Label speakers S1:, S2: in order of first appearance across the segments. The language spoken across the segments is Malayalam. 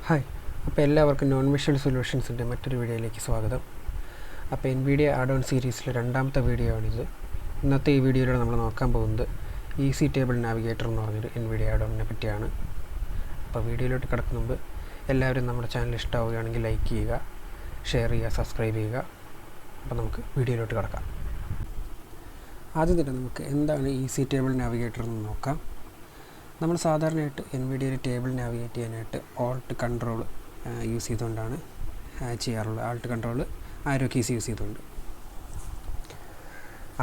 S1: ഹായ്, അപ്പോൾ എല്ലാവർക്കും നോൺ വിഷ്വൽ സൊല്യൂഷൻസിൻ്റെ മറ്റൊരു വീഡിയോയിലേക്ക് സ്വാഗതം. അപ്പോൾ NVIDIA ആഡ്-ഓൺ സീരീസിലെ രണ്ടാമത്തെ വീഡിയോ ആണിത്. ഇന്നത്തെ ഈ വീഡിയോയിലൂടെ നമ്മൾ നോക്കാൻ പോകുന്നത് ഈസി ടേബിൾ നാവിഗേറ്റർ എന്ന് പറഞ്ഞൊരു NVIDIA ആഡ്-ഓണിനെ പറ്റിയാണ്. അപ്പോൾ വീഡിയോയിലോട്ട് കിടക്കുന്ന മുമ്പ് എല്ലാവരും നമ്മുടെ ചാനൽ ഇഷ്ടമാവുകയാണെങ്കിൽ ലൈക്ക് ചെയ്യുക, ഷെയർ ചെയ്യുക, സബ്സ്ക്രൈബ് ചെയ്യുക. അപ്പോൾ നമുക്ക് വീഡിയോയിലോട്ട് കിടക്കാം. ആദ്യം തന്നെ നമുക്ക് എന്താണ് ഈസി ടേബിൾ നാവിഗേറ്റർ എന്ന് നോക്കാം. നമ്മൾ സാധാരണയായിട്ട് NVIDIA ടേബിൾ നാവിഗേറ്റ് ചെയ്യാനായിട്ട് ഓൾട്ട് കൺട്രോൾ യൂസ് ചെയ്തുകൊണ്ടാണ് ചെയ്യാറുള്ളത്. ആൾട്ട് കൺട്രോൾ ആരോ കീസ് യൂസ് ചെയ്തുകൊണ്ട്.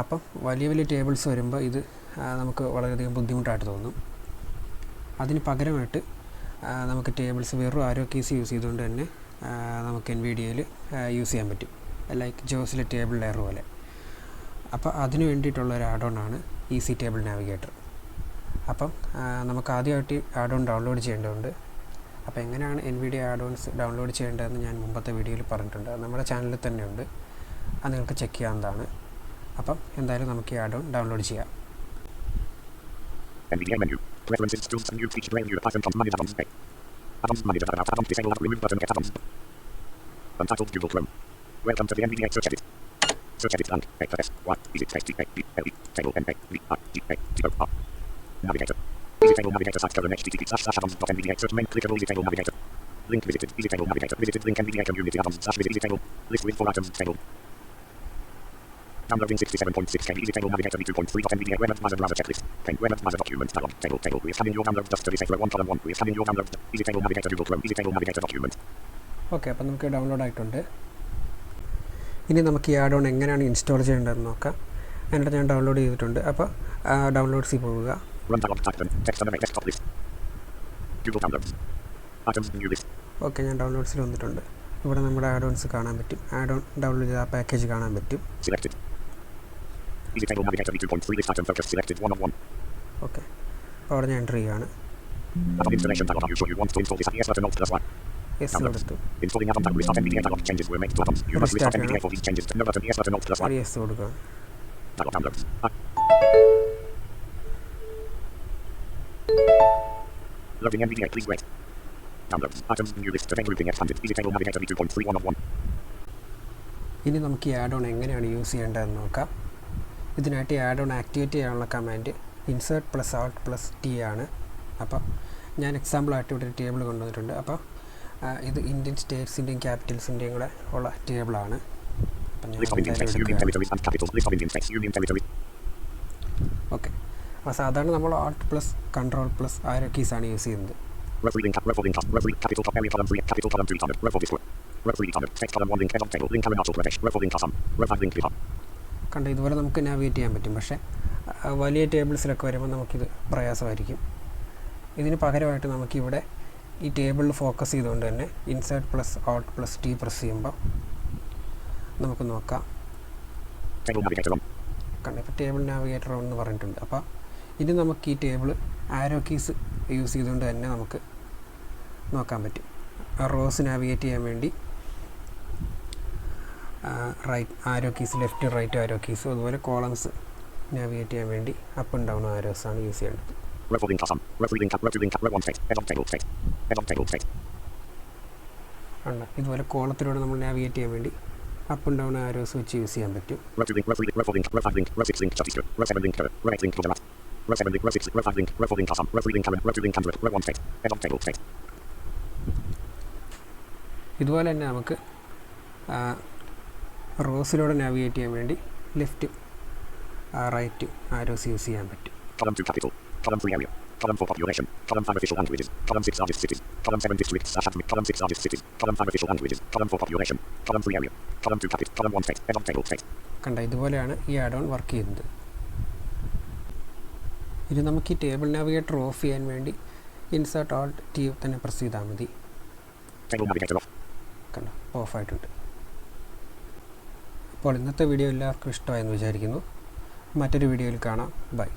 S1: അപ്പം വലിയ വലിയ ടേബിൾസ് വരുമ്പോൾ ഇത് നമുക്ക് വളരെയധികം ബുദ്ധിമുട്ടായിട്ട് തോന്നും. അതിന് പകരമായിട്ട് നമുക്ക് ടേബിൾസ് വെറും ആരോ കീസ് യൂസ് ചെയ്തുകൊണ്ട് തന്നെ നമുക്ക് NVIDIAയിൽ യൂസ് ചെയ്യാൻ പറ്റും, ലൈക്ക് ജോസിലെ ടേബിൾ ലെയർ പോലെ. അപ്പോൾ അതിന് വേണ്ടിയിട്ടുള്ള ഒരു ആഡ്-ഓൺ ആണ് ഈസി ടേബിൾ നാവിഗേറ്റർ. അപ്പം നമുക്ക് ആദ്യമായിട്ട് ആഡ്-ഓൺ ഡൗൺലോഡ് ചെയ്യേണ്ടതുണ്ട്. അപ്പോൾ എങ്ങനെയാണ് NVIDIA ആഡ്-ഓൺസ് ഡൗൺലോഡ് ചെയ്യേണ്ടതെന്ന് ഞാൻ മുമ്പത്തെ വീഡിയോയിൽ പറഞ്ഞിട്ടുണ്ട്. അത് നമ്മുടെ ചാനലിൽ തന്നെയുണ്ട്, അത് നിങ്ങൾക്ക് ചെക്ക് ചെയ്യാവുന്നതാണ്. അപ്പം എന്തായാലും നമുക്ക് ഈ ആഡ്-ഓൺ ഡൗൺലോഡ് ചെയ്യാം.
S2: NVIDIA menu. Preferences, tools, and new feature menu. Items, manage add-ons. Add-ons manager. Add-ons disable. Remove button. Get add-ons. Untitled Google Chrome. Welcome to the NVIDIA search edit. Search edit blank. X Y is it text A B L E table N A V I G A T O R. Navigator. Easy Table Navigator site colon http://addons.nvidia search main clickable Easy Table Navigator. Link visited Easy Table Navigator. Visited link NVIDIA community addons/visit Easy Table. List with 4 items table. Downloading 67.6 KB Easy Table Navigator v2.3.NVIDIA Web Advisor Browser Checklist. Web Advisor Documents Dialog. Table. We are scanning your downloads just to reset 1 column 1. We are scanning your downloads. Easy Table Navigator Google Chrome. Easy Table Navigator Document.
S1: Okay, അപ്പോൾ നമുക്ക് ഡൗൺലോഡ് ആയിട്ടുണ്ട്. ഇനി നമുക്ക് ഈ ആഡ്-ഓൺ എങ്ങനെയാണ് ഇൻസ്റ്റാൾ ചെയ്യേണ്ടതെന്ന് നോക്കാം. എന്നിട്ട് ഞാൻ ഡൗൺലോഡ് ചെയ്തിട്ടുണ്ട്. അപ്പോൾ ഡൗൺലോഡ്സിൽ പോവുക.
S2: Run dialog type text on the desktop list. Google Downloads. Items new list.
S1: Okay, ഞാൻ ഡൗൺലോഡ്സിൽ വന്നിട്ടുണ്ട്. ഇവിടെ നമ്മുടെ ആഡ്-ഓൺസ് കാണാൻ പറ്റും. ആഡ്-ഓൺ ഡൗൺലോഡ് ചെയ്ത ആ പാക്കേജ് കാണാൻ പറ്റും.
S2: Selected. Easy Table Navigator v2.3 list item focus selected 1 of 1.
S1: Okay, അപ്പോൾ അവിടെ ഞാൻ എൻ്റർ ചെയ്യുകയാണ്.
S2: Add-on installation dialog. Are you sure you want to install this? Yes button alt plus y.
S1: Yes കൊടുത്തു.
S2: Installing add-on download. Restart NVIDIA dialog. Changes were made to add-ons. You must restart NVIDIA for these changes. No button. Yes button alt plus y.
S1: Yes കൊടുക്കുക.
S2: Dialog downloads. Loading NVIDIA. Please wait. Downloads. Items new list. Event grouping expanded. Easy Table Navigator v2.3 1 of 1.
S1: ഇനി നമുക്ക് ഈ ആഡ്-ഓൺ എങ്ങനെയാണ് യൂസ് ചെയ്യേണ്ടതെന്ന് നോക്കാം. ഇതിനായിട്ട് ഈ ആഡ്-ഓൺ ആക്ടിവേറ്റ് ചെയ്യാനുള്ള command insert plus Alt plus T ആണ്. അപ്പോൾ ഞാൻ എക്സാമ്പിളായിട്ട് ഇവിടെ ഒരു ടേബിൾ കൊണ്ടുവന്നിട്ടുണ്ട്. അപ്പോൾ ഇത് ഇന്ത്യൻ സ്റ്റേറ്റ്സിൻ്റെയും ക്യാപിറ്റൽസിൻ്റെയും കൂടെ ഉള്ള ടേബിളാണ്. ഓക്കെ, അപ്പോൾ സാധാരണ നമ്മൾ ആൾട്ട് പ്ലസ് കൺട്രോൾ പ്ലസ് ആരോ കീസാണ് യൂസ് ചെയ്യുന്നത്. കണ്ട ഇതുപോലെ നമുക്ക് നാവിഗേറ്റ് ചെയ്യാൻ പറ്റും. പക്ഷേ വലിയ ടേബിൾസിലൊക്കെ വരുമ്പോൾ നമുക്കിത് പ്രയാസമായിരിക്കും. ഇതിന് പകരമായിട്ട് നമുക്കിവിടെ ഈ ടേബിളിൽ ഫോക്കസ് ചെയ്തുകൊണ്ട് തന്നെ insert plus Alt plus T press ചെയ്യുമ്പോൾ നമുക്ക് നോക്കാം. കണ്ട ഇപ്പോൾ ടേബിൾ നാവിഗേറ്റർ എന്ന് പറഞ്ഞിട്ടുണ്ട്. അപ്പോൾ ഇനി നമുക്ക് ഈ ടേബിൾ ആരോ കീസ് യൂസ് ചെയ്തുകൊണ്ട് തന്നെ നമുക്ക് നോക്കാൻ പറ്റും. റോസ് നാവിഗേറ്റ് ചെയ്യാൻ വേണ്ടി right arrow keys, left right arrow കീസും, അതുപോലെ കോളംസ് നാവിഗേറ്റ് ചെയ്യാൻ വേണ്ടി അപ്പ് ആൻഡ് ഡൗൺ ആരോസാണ് യൂസ് ചെയ്യേണ്ടത്. ഇതുപോലെ കോളത്തിലൂടെ നമ്മൾ നാവിഗേറ്റ് ചെയ്യാൻ വേണ്ടി അപ്പ് ആൻഡ് ഡൗൺ ആരോസ് വെച്ച് യൂസ് ചെയ്യാൻ പറ്റും. ഇതുപോലെ തന്നെ നമുക്ക് റോസിലൂടെ നാവിഗേറ്റ് ചെയ്യാൻ വേണ്ടി ലെഫ്റ്റ് റൈറ്റ് ആരോസ് യൂസ് ചെയ്യാൻ പറ്റും.
S2: Column 3 area. Column 4 population. Column 5 official languages. Column 6 largest cities. Column 7 districts / atomic. Column 6 largest cities. Column 5 official languages. Column 4 population. Column 3 area. Column 2 capital. Column 1 text. Add-on table text.
S1: കണ്ട ഇതുപോലെയാണ് ഈ ആഡ്-ഓൺ വർക്ക് ചെയ്യുന്നത്. ഇത് നമുക്ക് ഈ ടേബിൾ നാവിഗേറ്റർ ഓഫ് ചെയ്യാൻ വേണ്ടി ഇൻസേർട്ട് ആൾട്ട് ടി തന്നെ പ്രസ് ചെയ്താൽ മതി.
S2: Table navigator off.
S1: കണ്ട ഓഫായിട്ടുണ്ട്. അപ്പോൾ ഇന്നത്തെ വീഡിയോ എല്ലാവർക്കും ഇഷ്ടമായെന്ന് വിചാരിക്കുന്നു. മറ്റൊരു വീഡിയോയിൽ കാണാം. ബൈ.